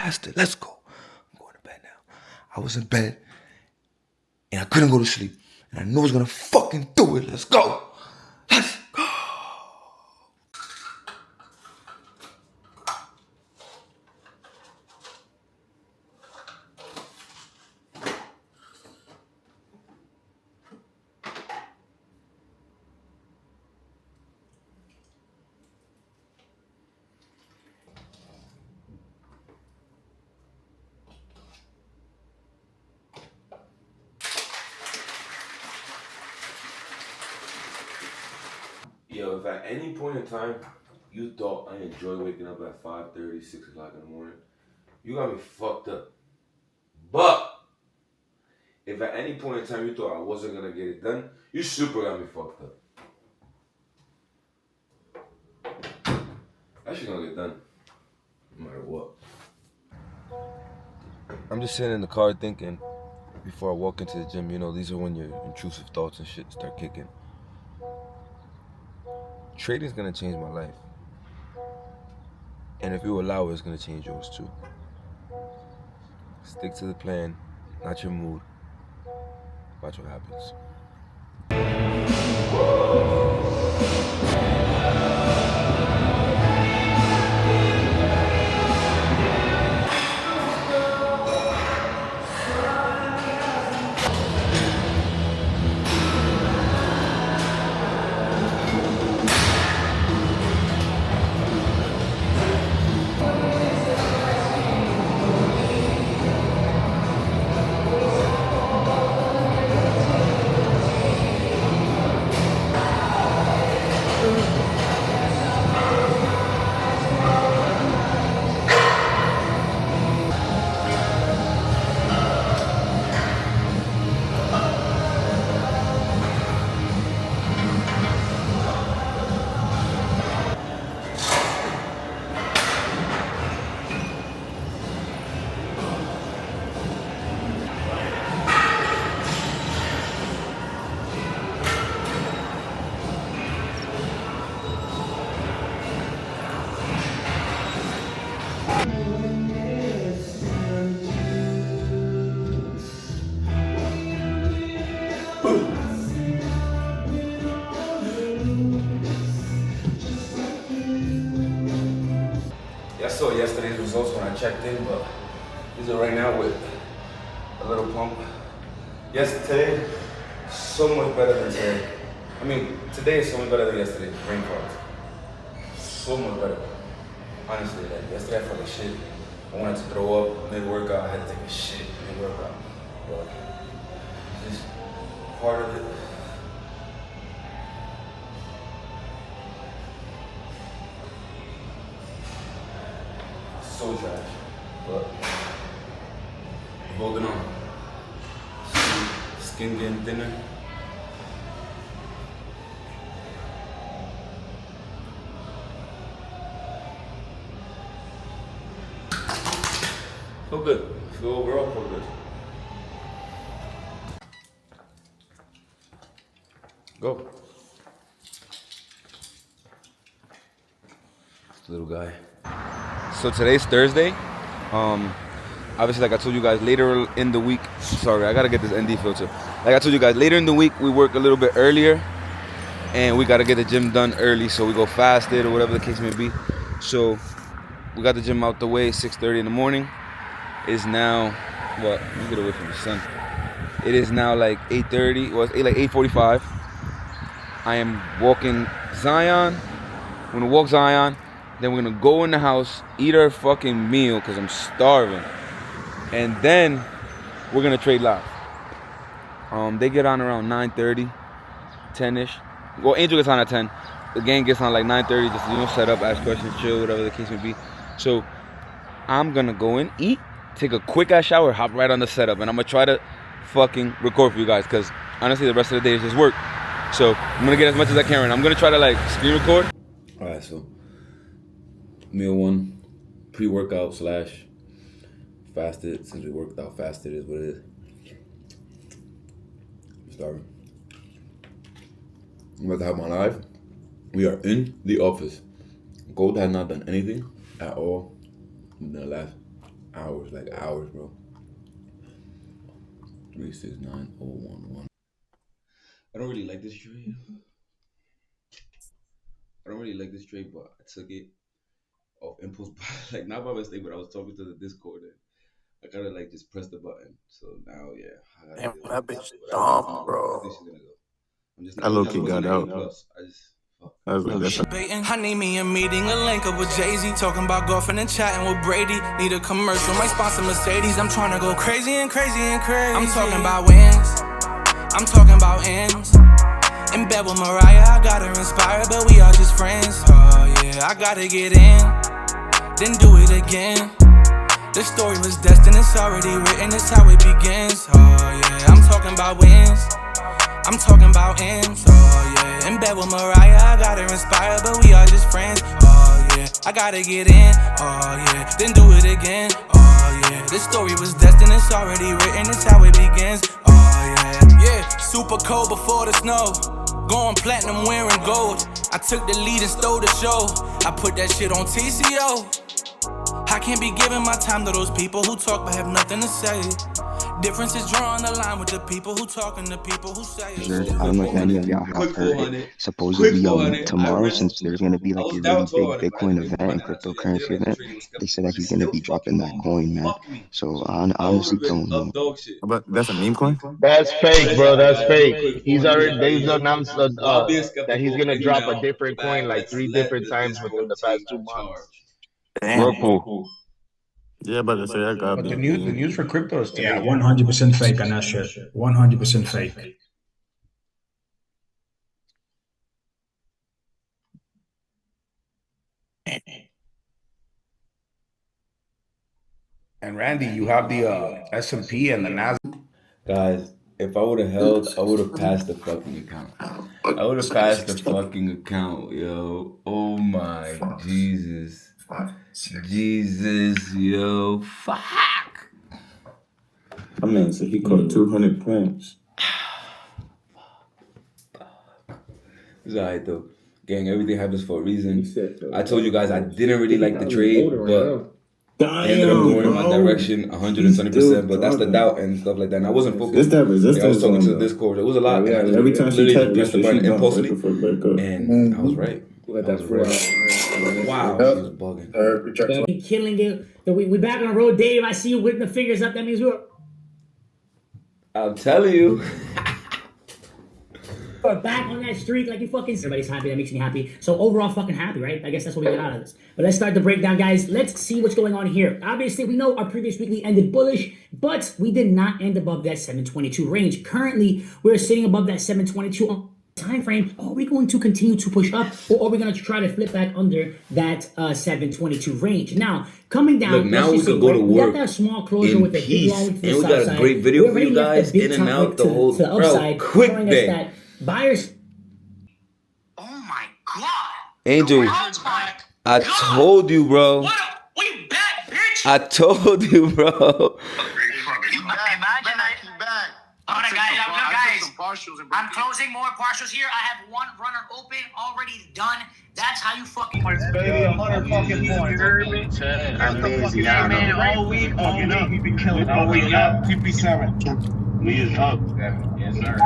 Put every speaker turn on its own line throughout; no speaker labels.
faster. Let's go. I'm going to bed now. I was in bed and I couldn't go to sleep. And I knew I was gonna fucking do it. Let's go. Let's go.
Yo, if at any point in time you thought I enjoy waking up at 5:30, 6 o'clock in the morning, you got me fucked up. But if at any point in time you thought I wasn't gonna get it done, you super got me fucked up. That shit gonna get done, no matter what. I'm just sitting in the car thinking, before I walk into the gym, you know, these are when your intrusive thoughts and shit start kicking. Trading's gonna change my life. And if you allow it, it's gonna change yours too. Stick to the plan, not your mood. Watch what happens. I saw yesterday's results when I checked in, but these are right now with a little pump. Yes, today, so much better than today. I mean, today is so much better than yesterday, rain falls. So much better. Honestly, like yesterday I felt like shit. I wanted to throw up mid-workout, I had to take a shit mid-workout. But just part of it. So trash, but holding on. Skin getting thinner. Feel good. Feel overall feel good. Go. Little guy. So today's Thursday. Obviously, like I told you guys, later in the week. Sorry, I gotta get this ND filter. Like I told you guys, later in the week we work a little bit earlier, and we gotta get the gym done early, so we go fasted or whatever the case may be. So we got the gym out the way 6:30 in the morning. It's now what? Let me get away from the sun. It is now like 8:30. Well, it's like 8:45. I am walking Zion. I'm gonna walk Zion. Then we're gonna go in the house, eat our fucking meal, cause I'm starving. And then we're gonna trade live. They get on around 9:30, 10-ish. Well, Angel gets on at 10. The gang gets on like 9:30, just set up, ask questions, chill, whatever the case may be. So I'm gonna go in, eat, take a quick ass shower, hop right on the setup, and I'm gonna try to fucking record for you guys, cause honestly the rest of the day is just work. So I'm gonna get as much as I can right now. I'm gonna try to like screen record. Alright, so meal one, pre-workout / fasted. Since we worked out, fasted is what it is. I'm starving. I'm about to have my live. We are in the office. Gold has not done anything at all in the last Hours, like hours, bro. 369011. I don't really like this trade. But I took it off impulse, like not by mistake, but I was talking to the Discord and I gotta like just press the button. So now, yeah, I gotta
Damn,
deal with
that
it.
bitch
But I think she's
dumb,
gonna go. I think
bro.
she's gonna go. I'm just
I
not.
low
It
key
wasn't
got
an A
out.
plus. I just fuck.
I was like, that's
I need me a meeting, a link up with Jay-Z. Talking about golfing and chatting with Brady. Need a commercial, my sponsor Mercedes. I'm trying to go crazy and crazy and crazy. I'm talking about wins, I'm talking about M's. In bed with Mariah, I got her inspired, but we are just friends. Oh yeah, I gotta get in, then do it again. The story was destined, it's already written, it's how it begins. Oh yeah, I'm talking about wins, I'm talking about M's. Oh yeah, in bed with Mariah, I got her inspired, but we are just friends. Oh yeah, I gotta get in. Oh yeah, then do it again. Oh yeah, the story was destined, it's already written, it's how it begins. Oh yeah, yeah, super cold before the snow. Going platinum wearing gold. I took the lead and stole the show. I put that shit on TCO. I can't be giving my time to those people who talk but have nothing to say. Difference is drawing the line with the people who talk and the people who say it.
I don't know if any of y'all have
Quick
heard it.
400. Quick
Supposedly,
400. I
tomorrow,
risked.
since there's gonna be
I
like
was
a
down
really big
1200, but I
Bitcoin
didn't make
event
the
and
money that I told you. I didn't
cryptocurrency
like the
event,
trade. It was
they
skeptical,
said
but
that
it
he's gonna
still
be dropping
fucking
that coin, man.
fucked me.
So I
I would
honestly
have been
don't know.
up dog shit.
but that's a meme coin?
That's
What
fake,
is
bro.
that,
That's
guys?
fake.
Quick
He's
400
already
out
they've
here.
announced
While being
that he's
skeptical,
gonna
and
drop a
now
different coin like
let's
3
let
different
the
times within
Discord
the past
take
2 months.
charge.
Damn.
Whirlpool.
Yeah, but I say I gotta
But
be
the
cool.
news for crypto is today. Yeah, 100% fake on that shit. 100% fake. And Randy, you have the S&P and the Nasdaq.
Guys, if I would have held, I would have passed the fucking account. I would have passed the fucking account, yo. Oh my Jesus. Jesus, yo. Fuck.
My man said he caught 200 points.
It's alright though. Gang, everything happens for a reason. I told you guys I didn't really like the trade, but it ended up going in my direction 120%, but that's the doubt and stuff like that. And I wasn't focused.
This that resistance.
I was talking to the Discord. It was a lot. And I just
every time she
literally
tapped
pressed the
this shit,
button
she bounced right
impulsively.
the fuck back up.
And I was right. I was right. Wow, she was bugging.
Been killing it. We back on the road, Dave. I see you whipping the fingers up. That means we're
I'm telling you.
back on that streak like you fucking. Everybody's happy. That makes me happy. So overall, fucking happy, right? I guess that's what we get out of this. But let's start the breakdown, guys. Let's see what's going on here. Obviously, we know our previous weekly ended bullish, but we did not end above that 722 range. Currently, we're sitting above that 722 on time frame. Are we going to continue to push up, or are we going to try to flip back under that 722 range? Now, coming down,
look, now we could go to work.
We got that small closure
in
with the big
peace,
long to the
and we
south
got a
side.
great video for you guys in and out the whole.
to the upside,
bro, quick
showing us
day.
that buyers.
Oh my god.
Angel, I told you, bro.
We back, bitch.
I told you, bro.
Imagine that. Alright, guys, I'm closing more partials here. I have one runner open, already done. That's how you fucking
Baby, 100 fucking points.
Amazing, man. All week, we been killing. All week up, 57. We is up. Yes, sir.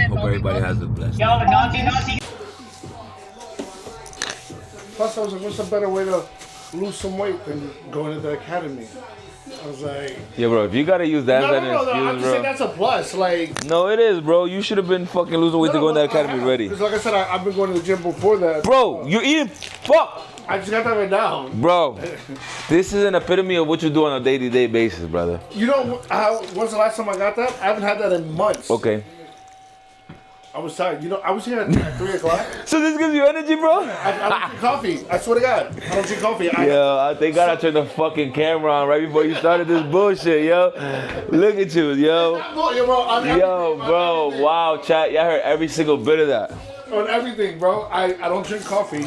Hope everybody has a blessed day.
Naughty.
Plus, I was like, what's a better way to lose some weight than going to the academy? I was like,
Yeah, bro, if you gotta use that as an excuse,
I'm just saying that's a plus. Like,
no, it is, bro. You should have been fucking losing weight to go in that academy ready.
Because like I said, I've been going to the gym before that.
Bro, you're eating fuck.
I just got that right down.
Bro, this is an epitome of what you do on a day-to-day basis, brother.
You know, when's the last time I got that? I haven't had that in months.
Okay.
I was tired. You know, I was here at 3 o'clock.
So this gives you energy, bro?
I don't drink coffee. I swear to God. I don't drink coffee.
Yo, thank God I turned the fucking camera on right before you started this bullshit, yo. Look at you, yo. Yo, bro. Wow, chat. Y'all heard every single bit of that.
On everything, bro. I don't drink coffee.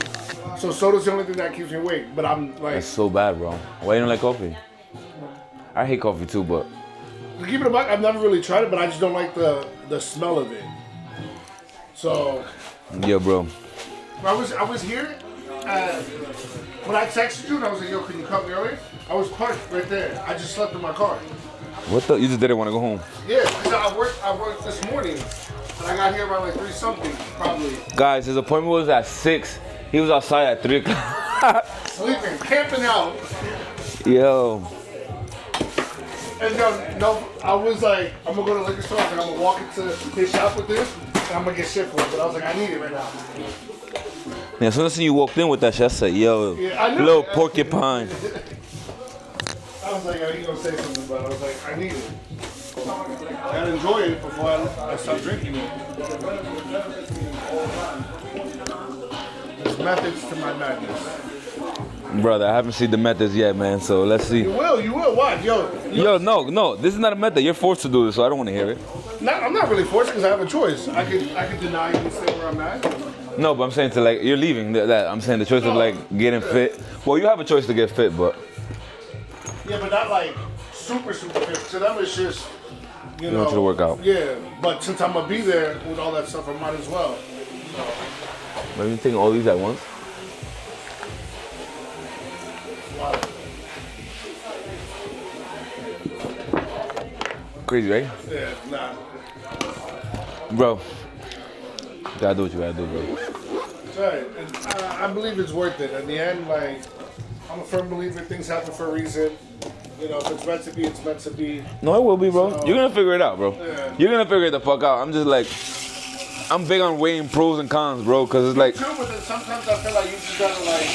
So soda's the only thing that keeps me awake. But I'm like...
That's so bad, bro. Why you don't like coffee? I hate coffee too, but...
To keep it a buck, I've never really tried it, but I just don't like the smell of it. So...
Yeah, bro.
I was here, when I texted you and I was like, yo, can you come early? I was parked right there. I just slept in my car.
What the? You just didn't want to go home?
Yeah, because I worked this morning. And I got here around like 3 something, probably.
Guys, his appointment was at 6. He was outside at 3 o'clock.
Sleeping, camping out.
Yo.
And no, I was like, I'm gonna go to the liquor store and I'm gonna walk into his shop with this and I'm gonna get shit for it. But I was like, I need it right now.
Yeah, as soon as you walked in with that shit, I said, yo,
Yeah, I knew
little
it.
porcupine.
I was like, you gonna say something, but I was like, I need it. I gotta enjoy it before I start drinking it. There's methods to my madness.
Brother, I haven't seen the methods yet, man, so let's see.
You will. What?
Yo, no, this is not a method. You're forced to do this, so I don't want to hear it.
I'm not really forced because I have a choice. I could deny you and stay where I'm at.
No, but I'm saying to like, you're leaving that. I'm saying the choice of like getting fit. Well, you have a choice to get fit, but.
Yeah, but not like super fit. To them, it's just, you know.
Want you to work out.
Yeah, but since I'm gonna be there with all that stuff, I might as well.
Maybe you taking all these at once?
Wow.
Crazy, right?
Yeah, nah.
Bro, you gotta do what you gotta do, bro.
It's alright. And I believe it's worth it. In the end, like, I'm a firm believer things happen for a reason. You know, if it's meant to be, it's meant to be.
No, it will be, bro.
So,
you're gonna figure it out, bro.
Yeah.
You're gonna figure it the fuck out. I'm just like, I'm big on weighing pros and cons, bro, because it's like.
True, but then sometimes I feel like you just gotta like.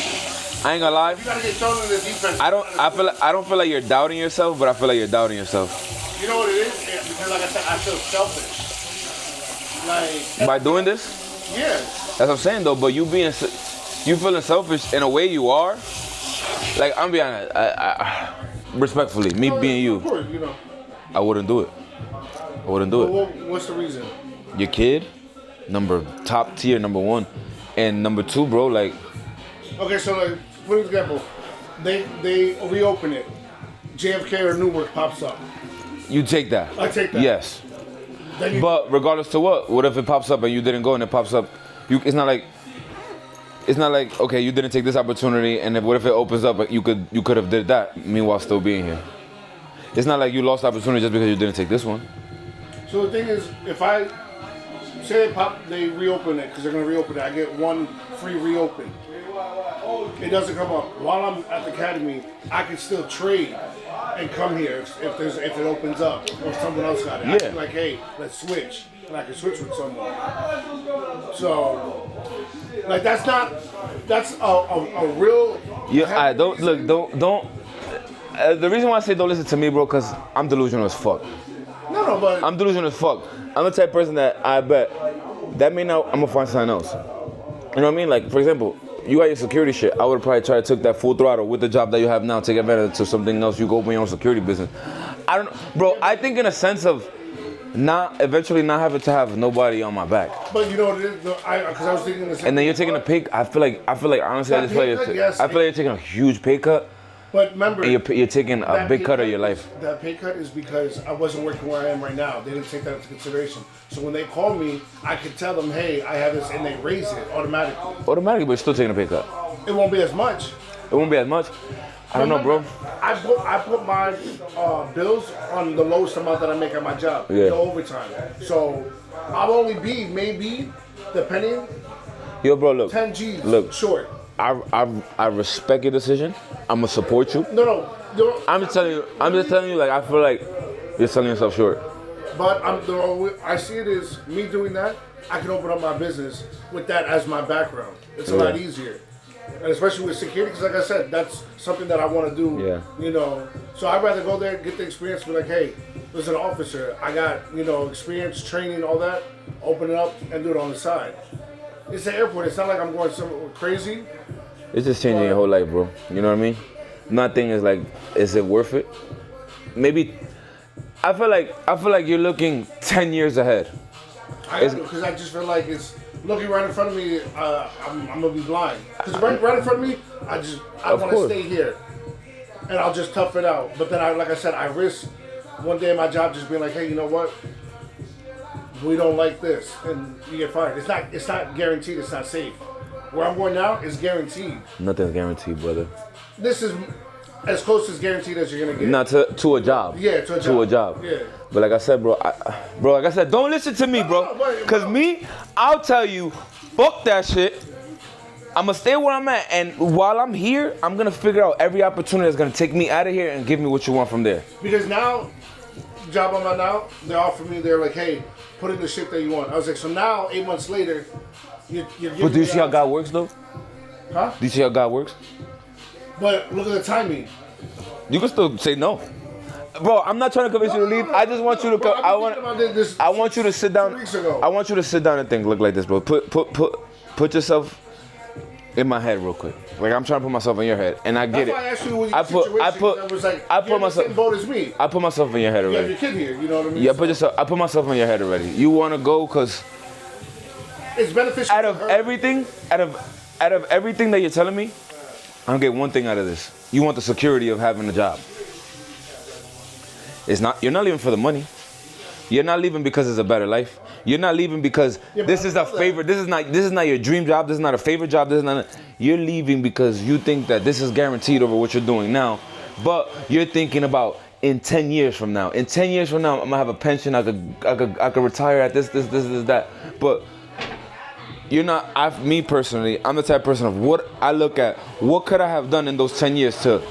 I ain't gonna lie.
You gotta get thrown in the deep end.
I don't feel like you're doubting yourself, but I feel like you're doubting yourself.
You know what it is? Yeah, because like I said, I feel selfish. Like.
By doing this?
Yeah.
That's what I'm saying though, but you feeling selfish in a way you are. Like, I'm being honest, I respectfully, me being you,
Of course, you know.
I wouldn't do it. I wouldn't do it.
Well, what's the reason?
Your kid, top tier, number 1. And number 2, bro, like.
Okay, so like, for example, they reopen it. JFK or Newark pops up.
You take that.
I take that.
Yes. But regardless to what if it pops up and you didn't go and it pops up? It's not like okay, you didn't take this opportunity, and what if it opens up? You could have did that. Meanwhile, still being here. It's not like you lost opportunity just because you didn't take this one.
So the thing is, if I say they reopen it because they're gonna reopen it, I get 1 free reopen. It doesn't come up while I'm at the academy. I can still trade and come here if it opens up or someone else got it.
Yeah.
I can like, hey, let's switch, and I can switch with someone. So, like that's a real.
Yeah, I don't look. Don't. The reason why I say don't listen to me, bro, because I'm delusional as fuck.
No, but
I'm delusional as fuck. I'm the type of person that I bet that may not. I'm gonna find something else. You know what I mean? Like, for example, you got your security shit. I would probably try to take that full throttle with the job that you have now, take advantage of something else. You go open your own security business. I don't know, bro. I think in a sense of eventually not having to have nobody on my back.
But you know what it is? Because I was thinking the same.
And then you're taking a pay. I feel like honestly, I feel like you're taking a huge pay cut.
But remember,
and you're taking a big cut of your life.
That pay cut is because I wasn't working where I am right now. They didn't take that into consideration. So when they call me, I could tell them, hey, I have this, and they raise it automatically.
Automatically, but you're still taking a pay cut.
It won't be as much.
It won't be as much? I don't know, bro.
I put my bills on the lowest amount that I make at my job.
Yeah.
No overtime. So I'll only be, maybe, depending,
Yo, bro, look.
10 G's
look,
short.
I respect your decision. I'm gonna support you.
No.
I'm just telling you. Like, I feel like you're selling yourself short.
But I see it as me doing that. I can open up my business with that as my background. It's a lot easier, and especially with security, because like I said, that's something that I want to do.
Yeah.
You know, so I'd rather go there, get the experience, be like, hey, as an officer, I got experience, training, all that. Open it up and do it on the side. It's the airport. It's not like I'm going somewhere crazy.
It's just changing your whole life, bro. You know what I mean? Nothing is like, is it worth it? Maybe. I feel like you're looking 10 years ahead.
Because I just feel like it's looking right in front of me. I'm gonna be blind. Because right in front of me, I want to stay here, and I'll just tough it out. But then like I said, I risk one day in my job just being like, hey, you know what? We don't like this, and you get fired. It's not guaranteed. It's not safe. Where I'm going now is guaranteed.
Nothing's guaranteed, brother.
This is as close as guaranteed as you're gonna get.
Not to a job.
Yeah, to a job.
To a job.
Yeah.
But like I said, bro, like I said, don't listen to me, bro. Cause me, I'll tell you, fuck that shit. I'm gonna stay where I'm at, and while I'm here, I'm gonna figure out every opportunity that's gonna take me out of here and give me what you want from there.
Because now, the job I'm at now, they offer me, they're like, hey, put in the shit that you want. I was like, so now, 8 months later, you're giving
But do you
me
see how God works, though?
Huh?
Do you see how God works?
But look at the timing.
You can still say no. Bro, I'm not trying to convince you to leave. I just want you to
Bro,
I want you to sit down.
2 weeks ago.
I want you to sit down and think. Look like this, bro. Put yourself in my head real quick. Like I'm trying to put myself in your head, and I get
That's why I asked you what your
I put myself.
same boat as me.
I put myself in your head
You have
already.
your kid here, you know what I mean?
Yeah, I put myself in your head already. You want to go because
It's beneficial.
out of everything that you're telling me, I don't get one thing out of this. You want the security of having a job. You're not leaving for the money. You're not leaving because it's a better life. You're not leaving because this is a favorite. This is not your dream job. This is not a favorite job. You're leaving because you think that this is guaranteed over what you're doing now. But you're thinking about in 10 years from now. In 10 years from now, I'm gonna have a pension. I could retire at this, that. But you're not. Me personally, I'm the type of person of what I look at. What could I have done in those 10 years to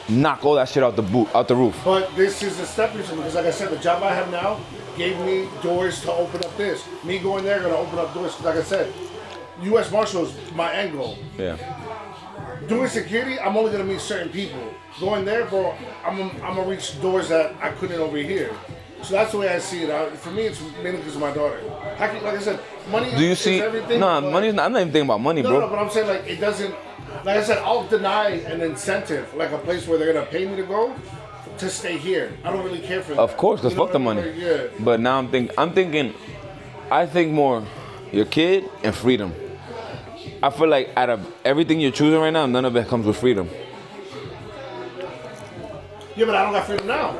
knock all that shit out the roof?
But this is a stepping stone because, like I said, the job I have now gave me doors to open up this. Me going there gonna open up doors. Like I said, U.S. Marshals, my end goal.
Yeah.
Doing security, I'm only gonna meet certain people. Going there, bro, I'm gonna reach doors that I couldn't over here. So that's the way I see it. For me, it's mainly because of my daughter. Like I said, money is everything.
No, money's not. I'm not even thinking about money, bro.
No, but I'm saying like it doesn't. Like I said, I'll deny an incentive, like a place where they're gonna pay me to go, to stay here. I don't really care for that.
Of course, because fuck the money.
Like, yeah.
But now I think more your kid and freedom. I feel like out of everything you're choosing right now, none of it comes with freedom.
Yeah, but I don't got freedom now.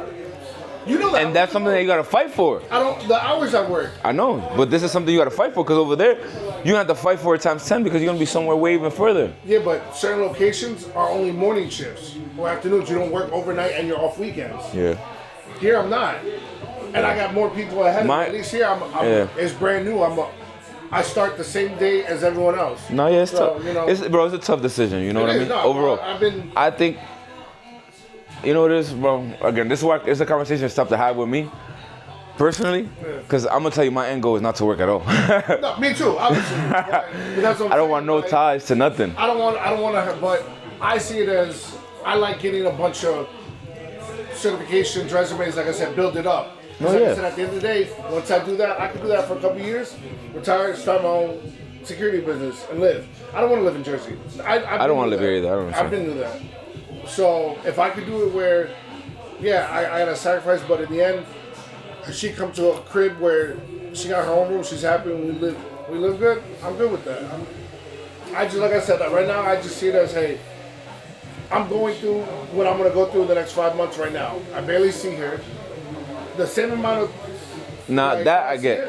You know that.
And that's something that you gotta fight for.
The hours I work.
I know, but this is something you gotta fight for because over there, you have to fight for it times 10 because you're gonna be somewhere way even further.
Yeah, but certain locations are only morning shifts or afternoons. You don't work overnight and you're off weekends.
Yeah.
Here I'm not, and I got more people ahead of me. At least here it's brand new. I start the same day as everyone else.
No, yeah, it's tough.
You know,
it's a tough decision. You know what I mean?
No,
overall, I think. You know what it is, bro? Again, this is a conversation that's tough to have with me, personally, because I'm gonna tell you my end goal is not to work at all.
No, me too, obviously.
I don't want no ties to nothing.
I don't want to, but I see it as I like getting a bunch of certifications, resumes, like I said, build it up. Like I said, at the end of the day, once I do that, I can do that for a couple of years, retire, start my own security business, and live. I don't want to live in Jersey.
I don't want to live here either.
I've been through that. So if I could do it where, I gotta sacrifice, but in the end, she come to a crib where she got her own room, she's happy, and we live good. I'm good with that. I just, like I said, right now I just see it as, hey, I'm going through what I'm gonna go through the next 5 months right now. I barely see her. The same amount of.
Nah,
like,
that I get.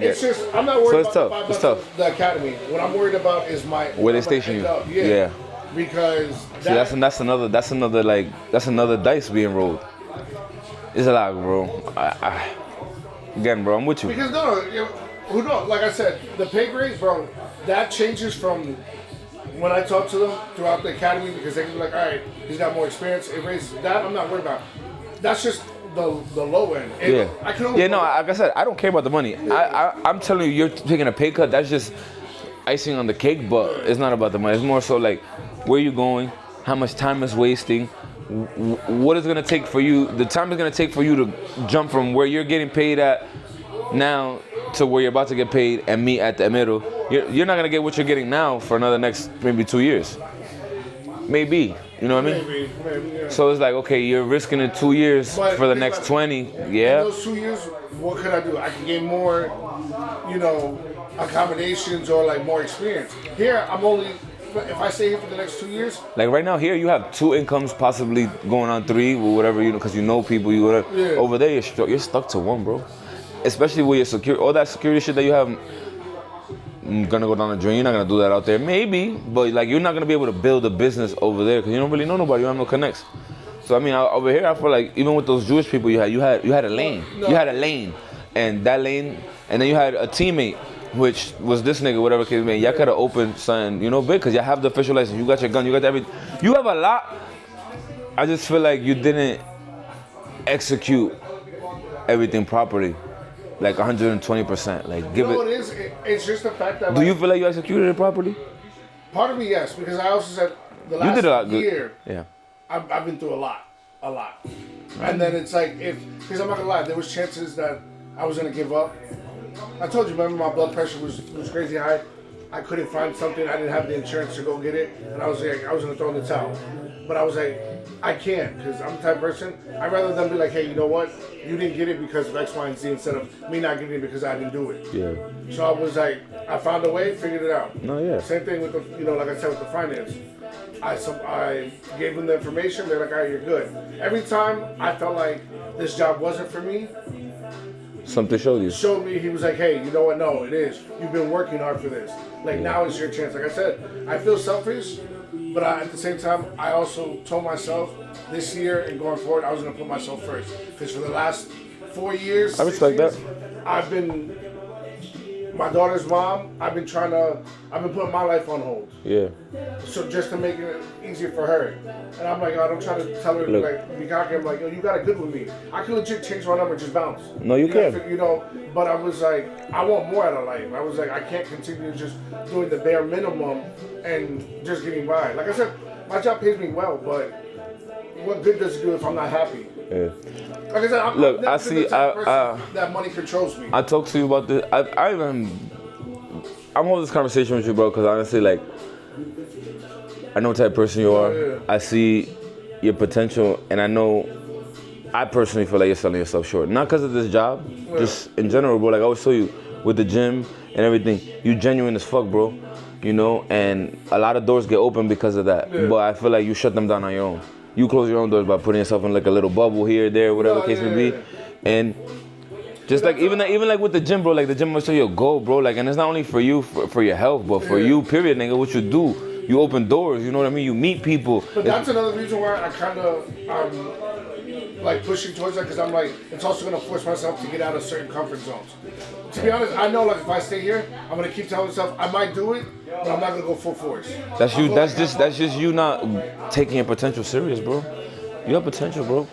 It's just I'm not worried
so
about
it's tough.
The academy. What I'm worried about is
where they station you.
Yeah. Because
that's another dice being rolled. It's a lot, bro. Again, bro, I'm with you.
Because who knows? Like I said, the pay grades, bro, that changes from when I talk to them throughout the academy because they can be like, all right, he's got more experience. It raises that. I'm not worried about. That's just the low end.
Like I said, I don't care about the money. I'm telling you, you're taking a pay cut. That's just icing on the cake, but it's not about the money. It's more so like where you going, how much time is wasting, what is gonna take for you, the time is gonna take for you to jump from where you're getting paid at now to where you're about to get paid and meet at the middle. You're not gonna get what you're getting now for another next maybe 2 years. Maybe. You know what I mean?
Maybe, yeah.
So it's like, okay, you're risking it 2 years for the next 20. Yeah.
In those 2 years, what could I do? I can gain more, accommodations or like more experience. Here, if I stay here for the next 2 years.
Like right now here, you have 2 incomes, possibly going on 3 or whatever, because you know people, whatever. Over there, you're stuck to 1, bro. Especially with your security, all that security shit that you have. gonna go down the drain. You're not gonna do that out there. Maybe, but like you're not gonna be able to build a business over there because you don't really know nobody. You don't have no connects. So I mean, over here, I feel like even with those Jewish people, you had a lane.
No.
You had a lane, and that lane, and then you had a teammate, which was this nigga, whatever case may. Y'all could have opened something, big, because y'all have the official license. You got your gun. You got everything. You have a lot. I just feel like you didn't execute everything properly. Like 120%. Like give it.
It is. It's just the fact that.
Do you feel like you executed it properly?
Part of me, yes, because I also said the last
You did a lot good.
year.
Yeah.
I've been through a lot. And then it's like because I'm not gonna lie, there was chances that I was gonna give up. I told you, remember my blood pressure was crazy high. I couldn't find something. I didn't have the insurance to go get it, and I was like, I was gonna throw in the towel. But I was like, I can't, because I'm the type of person. I'd rather them be like, hey, you know what? You didn't get it because of X, Y, and Z instead of me not getting it because I didn't do it.
Yeah.
So I was like, I found a way, figured it out.
No, yeah.
Same thing with the, like I said, with the finance. I gave them the information. They're like, all right, you're good. Every time I felt like this job wasn't for me,
something showed you.
Showed me. He was like, hey, you know what? No, it is. You've been working hard for this. Like now is your chance. Like I said, I feel selfish, but at the same time, I also told myself this year and going forward, I was gonna put myself first. Because for the last 4 years,
I respect that.
I've been my daughter's mom. I've been putting my life on hold.
Yeah.
So just to make it easier for her. And I'm like, I don't try to tell her to like be cocky. I'm like, yo, you got it good with me. I could legit change my number, just bounce.
No, you can.
But I was like, I want more out of life. I was like, I can't continue just doing the bare minimum and just getting by. Like I said, my job pays me well, but what good does it do if I'm not happy?
Yeah.
Like I said, I'm
look,
never
I see.
been the type of person that money controls me.
I talked to you about this. I'm holding this conversation with you, bro, because honestly, like, I know what type of person you are.
Yeah.
I see your potential, and I personally feel like you're selling yourself short. Not because of this job, just in general, bro. Like I always tell you, with the gym and everything, you genuine as fuck, bro. And a lot of doors get open because of that. Yeah. But I feel like you shut them down on your own. You close your own doors by putting yourself in like a little bubble here, there, whatever the case may be. And just like even like with the gym, bro, like the gym must show you a goal, bro. Like, and it's not only for you, for your health, but for you, period, nigga. What you do, you open doors. You know what I mean? You meet people.
But that's another reason why I kind of like pushing towards that, because I'm like, it's also gonna force myself to get out of certain comfort zones. To be honest, I know like if I stay here, I'm gonna keep telling myself I might do it, but I'm not gonna go full force.
That's you. That's just you not taking your potential serious, bro. You have potential, bro.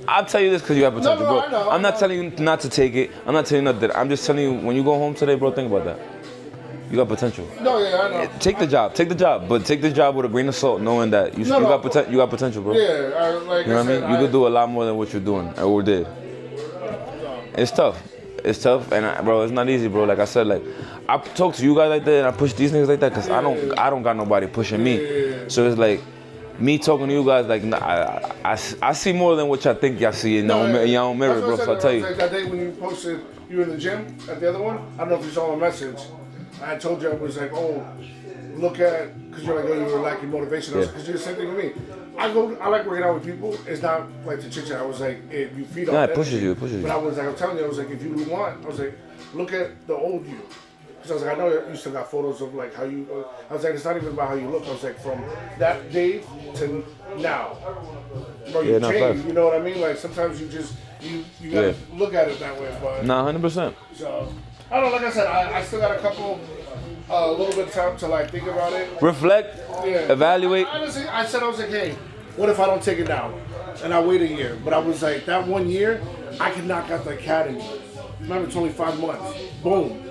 I'll tell you this because you have potential, bro.
I know,
I'm not telling you not to take it. I'm not telling you not that. I'm just telling you when you go home today, bro. Think about that. You got potential.
No, yeah, I know.
Take the job, but take the job with a grain of salt, knowing that you got potential, bro.
Yeah,
like you know what I mean. You could do a lot more than what you're doing or did. It's tough. And bro, it's not easy, bro. Like I said, like I talk to you guys like that, and I push these niggas like that, cause I don't got nobody pushing me. So it's like me talking to you guys, like I see more than what y'all think y'all see in your own mirror, bro. So I tell you.
That day when you posted you in the gym at the other one, I don't know if you saw my message. I told you I was like, oh, look at, because you're like, oh, you were lacking motivation. Because you're the same thing with me. I like working out with people. It's not like to chit chat. I was like, if you feed on
it pushes you.
But I was like, I'm telling you, I was like, if you want, I was like, look at the old you. Because I was like, I know you still got photos of like how you, I was like, it's not even about how you look. I was like, from that day to now. Bro, you change, you know what I mean? Like sometimes you just, you gotta look at it that way. But
100%.
So, I don't know, like I said, I still got a little bit of time to like think about it.
Reflect, evaluate.
Honestly, I was like, hey, what if I don't take it now? And I wait a year. But I was like, that 1 year, I could knock out the academy. Remember, it's only 5 months. Boom.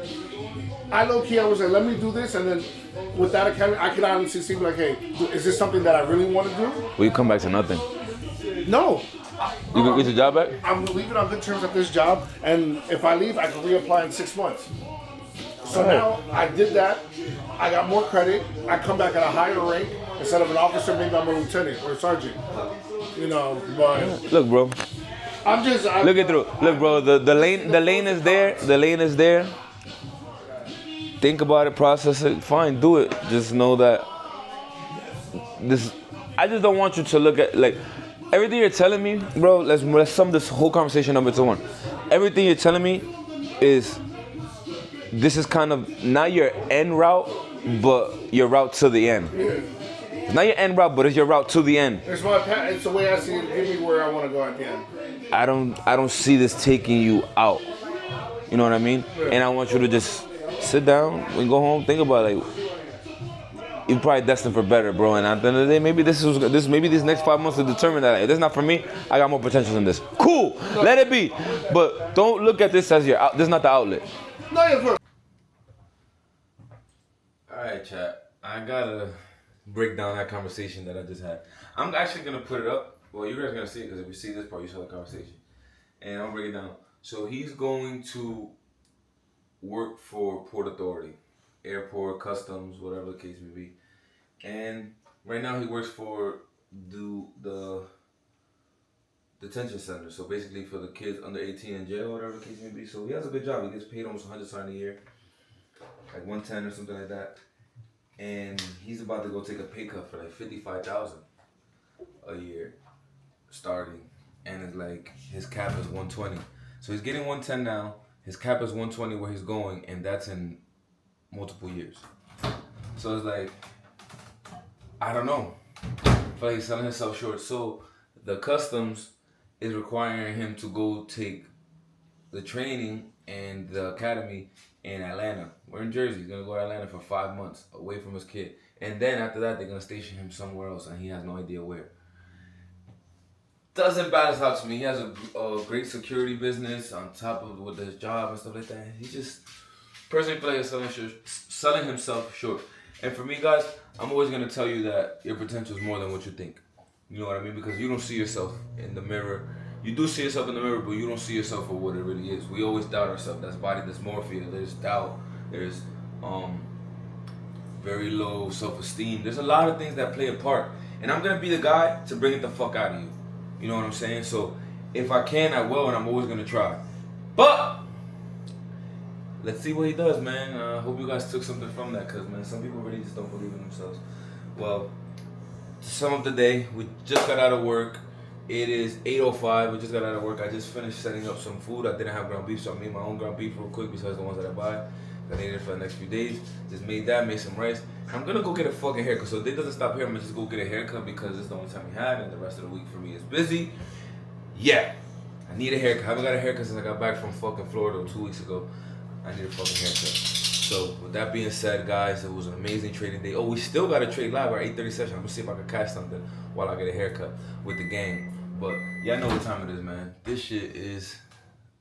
I low-key, I was like, let me do this, and then with that academy, I could honestly see, like, hey, is this something that I really want to do?
Will you come back to nothing?
No.
You can get your job back?
I'm leaving on good terms at this job, and if I leave, I can reapply in 6 months. So now I did that. I got more credit. I come back at a higher rank instead of an officer. Maybe I'm a lieutenant or a sergeant. But
look, bro. Look it through. Look, bro. The lane is there. The lane is there. Think about it. Process it. Fine. Do it. Just know that this. I just don't want you to look at like everything you're telling me, bro. Let's sum this whole conversation up into one. Everything you're telling me is this is kind of not your end route, but your route to the end. It's not your end route, but it's your route to the end.
It's the way I see it. Give me where I want to go at the end.
I don't see this taking you out. You know what I mean?
Yeah.
And I want you to just sit down and go home, think about it. Like, you're probably destined for better, bro. And at the end of the day, maybe maybe these next 5 months will determine that. If this is not for me, I got more potential than this. Cool, let it be. But don't look at this as this is not the outlet.
No, you're good.
All right, chat. I gotta break down that conversation that I just had. I'm actually gonna put it up. Well, you guys are gonna see it because if you see this part, you saw the conversation. And I'll break it down. So he's going to work for Port Authority, airport, customs, whatever the case may be. And right now he works for the detention center. So basically for the kids under 18 in jail, whatever the case may be. So he has a good job. He gets paid almost $100 a year, like 110 or something like that. And he's about to go take a pay cut for like $55,000 a year starting. And it's like his cap is 120. So he's getting 110 now. His cap is 120 where he's going, and that's in multiple years. So it's like, I don't know. I feel like he's selling himself short. So the customs is requiring him to go take the training and the academy in Atlanta. We're in Jersey. He's gonna go to Atlanta for 5 months away from his kid. And then after that, they're gonna station him somewhere else, and he has no idea where. Doesn't balance out to me. He has a great security business on top of with his job and stuff like that. He just personally feel like he's selling himself short. And for me, guys, I'm always gonna tell you that your potential is more than what you think. You know what I mean? Because you don't see yourself in the mirror. You do see yourself in the mirror, but you don't see yourself for what it really is. We always doubt ourselves. That's body dysmorphia. There's doubt. There's very low self-esteem. There's a lot of things that play a part. And I'm gonna be the guy to bring it the fuck out of you. You know what I'm saying? So if I can, I will, and I'm always gonna try. But let's see what he does, man. I hope you guys took something from that, cause man, some people really just don't believe in themselves. Well, to sum up the day, we just got out of work. It is 8:05. We just got out of work. I just finished setting up some food. I didn't have ground beef, so I made my own ground beef real quick besides the ones that I buy. I needed it for the next few days. Just made that, made some rice. I'm gonna go get a fucking haircut. So if it doesn't stop here, I'm gonna just go get a haircut because it's the only time we have, and the rest of the week for me is busy. Yeah, I need a haircut. I haven't got a haircut since I got back from fucking Florida 2 weeks ago. I need a fucking haircut. So with that being said, guys, it was an amazing trading day. Oh, we still got a trade live our 8:30 session. I'm gonna see if I can catch something while I get a haircut with the gang. But y'all know what time it is, man. This shit is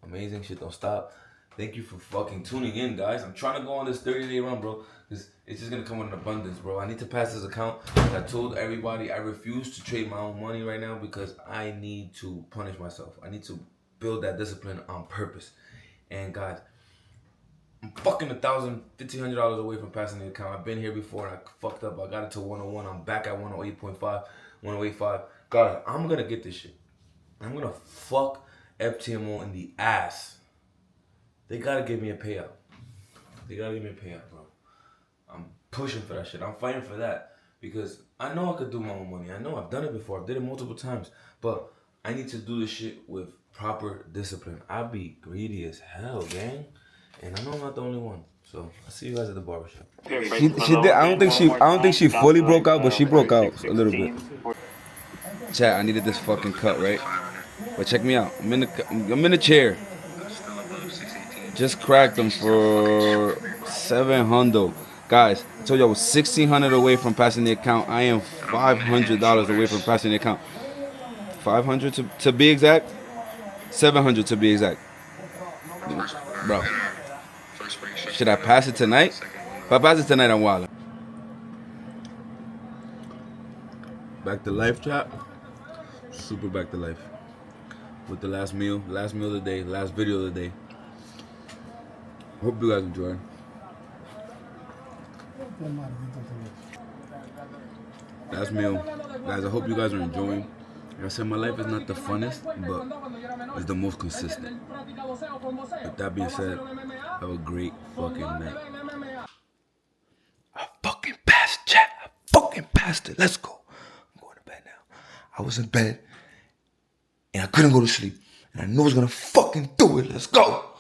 amazing. Shit don't stop. Thank you for fucking tuning in, guys. I'm trying to go on this 30-day run, bro. Because it's just going to come in abundance, bro. I need to pass this account. I told everybody I refuse to trade my own money right now because I need to punish myself. I need to build that discipline on purpose. And, guys, I'm fucking $1,000, $1,500 away from passing the account. I've been here before and I fucked up. I got it to 101. I'm back at 108.5, 108.5. Guys, I'm going to get this shit. I'm going to fuck FTMO in the ass. They gotta give me a payout. They gotta give me a payout, bro. I'm pushing for that shit. I'm fighting for that because I know I could do my own money. I know I've done it before. I've did it multiple times, but I need to do this shit with proper discipline. I be greedy as hell, gang, and I know I'm not the only one. So I'll see you guys at the barbershop.
She did. I don't think she fully broke out, but she broke out a little bit. Chat, I needed this fucking cut, right? But check me out. I'm in the chair. Just cracked them for $700. Guys, I told you I was $1,600 away from passing the account. I am $500 away from passing the account. 500 to be exact. 700 to be exact. Bro, should I pass it tonight? If I pass it tonight, I'm wilding. Back to life, chat. Super back to life. With the last meal of the day, last video of the day. Hope you guys enjoy. Last meal. Guys, I hope you guys are enjoying. Like I said, my life is not the funnest, but it's the most consistent. With that being said, have a great fucking night.
I fucking passed, chat. I fucking passed it. Let's go. I'm going to bed now. I was in bed, and I couldn't go to sleep. And I knew I was going to fucking do it. Let's go.